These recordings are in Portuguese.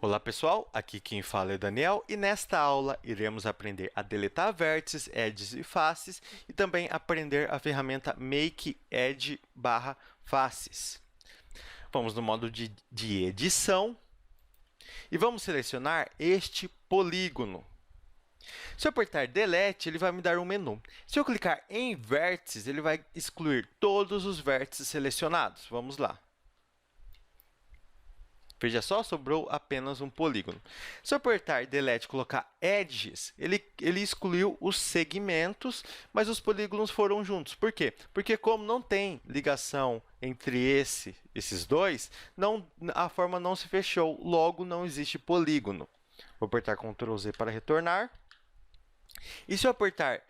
Olá pessoal, aqui quem fala é Daniel e nesta aula iremos aprender a deletar vértices, edges e faces e também aprender a ferramenta Make Edge /faces. Vamos no modo de edição e vamos selecionar este polígono. Se eu apertar Delete, ele vai me dar um menu. Se eu clicar em vértices, ele vai excluir todos os vértices selecionados. Vamos lá. Veja só, sobrou apenas um polígono. Se eu apertar Delete e colocar Edges, ele excluiu os segmentos, mas os polígonos foram juntos. Por quê? Porque como não tem ligação entre esses dois, a forma não se fechou, logo não existe polígono. Vou apertar Ctrl Z para retornar. E se eu apertar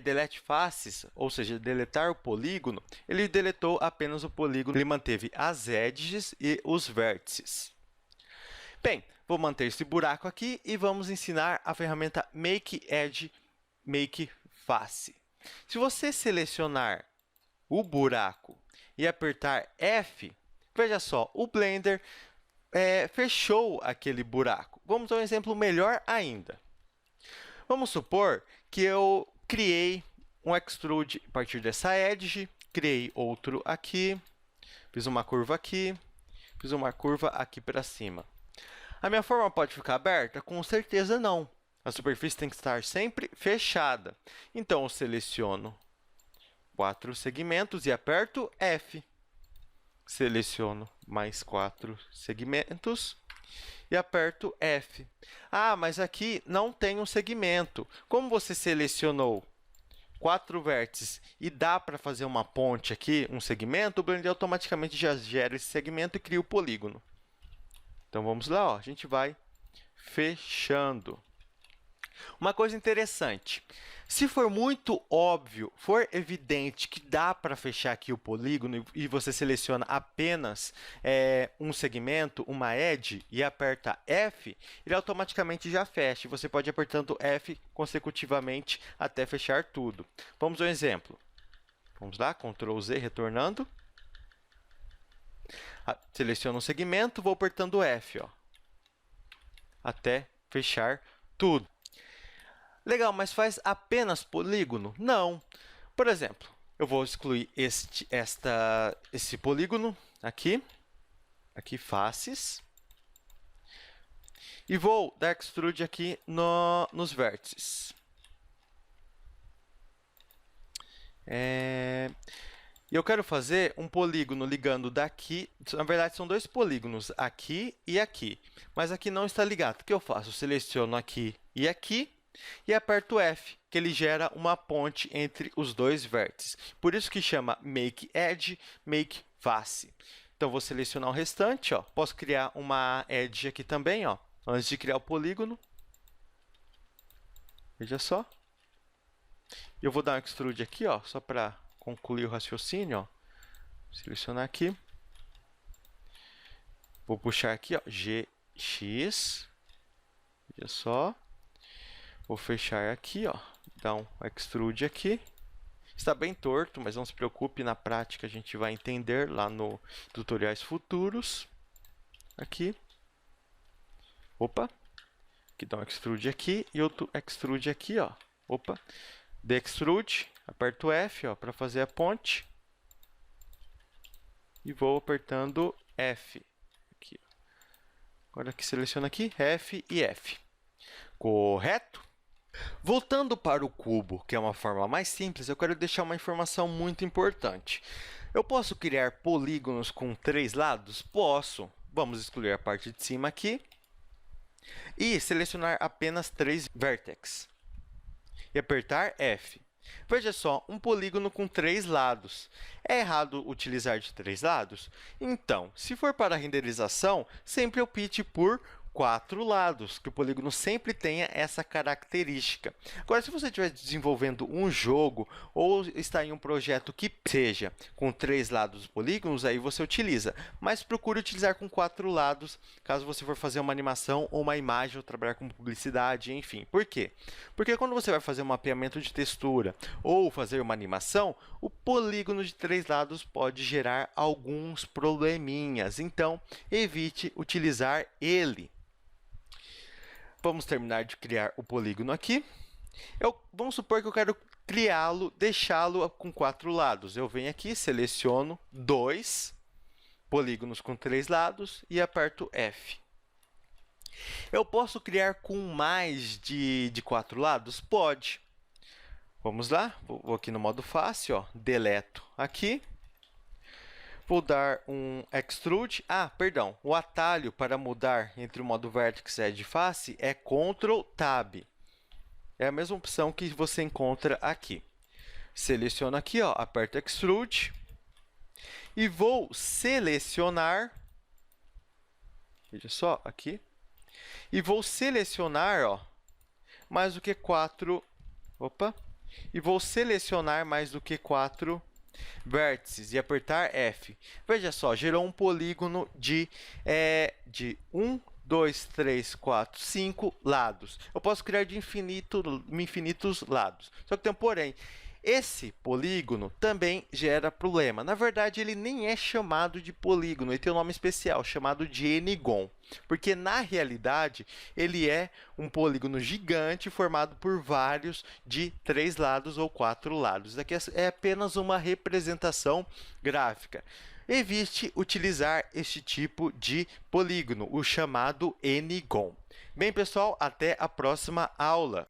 Delete Faces, ou seja, deletar o polígono, ele deletou apenas o polígono, ele manteve as edges e os vértices. Bem, vou manter esse buraco aqui e vamos ensinar a ferramenta Make Edge, Make Face. Se você selecionar o buraco e apertar F, veja só, o Blender fechou aquele buraco. Vamos dar um exemplo melhor ainda. Vamos supor que eu criei um extrude a partir dessa edge, criei outro aqui, fiz uma curva aqui, fiz uma curva aqui para cima. A minha forma pode ficar aberta? Com certeza não. A superfície tem que estar sempre fechada. Então, eu seleciono 4 segmentos e aperto F. Seleciono mais 4 segmentos e aperto F. Ah, mas aqui não tem um segmento. Como você selecionou 4 vértices e dá para fazer uma ponte aqui, um segmento, o Blender automaticamente já gera esse segmento e cria o polígono. Então, vamos lá, ó. A gente vai fechando. Uma coisa interessante, se for muito óbvio, for evidente que dá para fechar aqui o polígono e você seleciona apenas um segmento, uma edge, e aperta F, ele automaticamente já fecha. Você pode ir apertando F consecutivamente até fechar tudo. Vamos a um exemplo. Vamos lá, Ctrl Z, retornando. Seleciono um segmento, vou apertando F, ó, até fechar tudo. Legal, mas faz apenas polígono? Não. Por exemplo, eu vou excluir esse polígono aqui, faces, e vou dar extrude aqui nos vértices. E eu quero fazer um polígono ligando daqui, na verdade são dois polígonos, aqui e aqui, mas aqui não está ligado. O que eu faço? Eu seleciono aqui e aperto F, que ele gera uma ponte entre os dois vértices. Por isso que chama Make Edge, Make Face. Então, vou selecionar o restante, ó. Posso criar uma edge aqui também, ó, antes de criar o polígono. Veja só. Eu vou dar um extrude aqui, ó, só para concluir o raciocínio, ó. Selecionar aqui. Vou puxar aqui, ó, GX. Veja só. Vou fechar aqui, ó, dar um extrude aqui. Está bem torto, mas não se preocupe, na prática a gente vai entender lá no tutoriais futuros. Aqui. Opa. Aqui dá um extrude aqui e outro extrude aqui, ó. Opa. De-extrude, aperto F, ó, para fazer a ponte. E vou apertando F. Aqui, ó. Agora aqui seleciono aqui F e F. Correto? Voltando para o cubo, que é uma forma mais simples, eu quero deixar uma informação muito importante. Eu posso criar polígonos com 3 lados? Posso. Vamos excluir a parte de cima aqui e selecionar apenas 3 vértices. E apertar F. Veja só, um polígono com 3 lados. É errado utilizar de 3 lados? Então, se for para renderização, sempre opte por 4 lados, que o polígono sempre tenha essa característica. Agora, se você estiver desenvolvendo um jogo ou está em um projeto que seja com 3 lados polígonos, aí você utiliza, mas procure utilizar com 4 lados, caso você for fazer uma animação ou uma imagem ou trabalhar com publicidade, enfim. Por quê? Porque quando você vai fazer um mapeamento de textura ou fazer uma animação, o polígono de 3 lados pode gerar alguns probleminhas, então evite utilizar ele. Vamos terminar de criar o polígono aqui. Vamos supor que eu quero criá-lo, deixá-lo com 4 lados. Eu venho aqui, seleciono 2 polígonos com 3 lados e aperto F. Eu posso criar com mais de 4 lados? Pode. Vamos lá, vou aqui no modo fácil, ó, deleto aqui. Vou dar um extrude. Perdão, o atalho para mudar entre o modo vertex e edge face é Ctrl Tab. É a mesma opção que você encontra aqui. Seleciono aqui, ó, aperto extrude e vou selecionar. Veja só aqui. E vou selecionar, ó, mais do que 4. E vou selecionar mais do que 4 vértices e apertar F. Veja só, gerou um polígono de 1, 2, 3, 4, 5 lados. Eu posso criar de infinitos lados. Só que tem um porém. Esse polígono também gera problema. Na verdade, ele nem é chamado de polígono, ele tem um nome especial, chamado de N-gon. Porque, na realidade, ele é um polígono gigante formado por vários de 3 lados ou 4 lados. Isso aqui é apenas uma representação gráfica. Evite utilizar este tipo de polígono, o chamado N-gon. Bem, pessoal, até a próxima aula.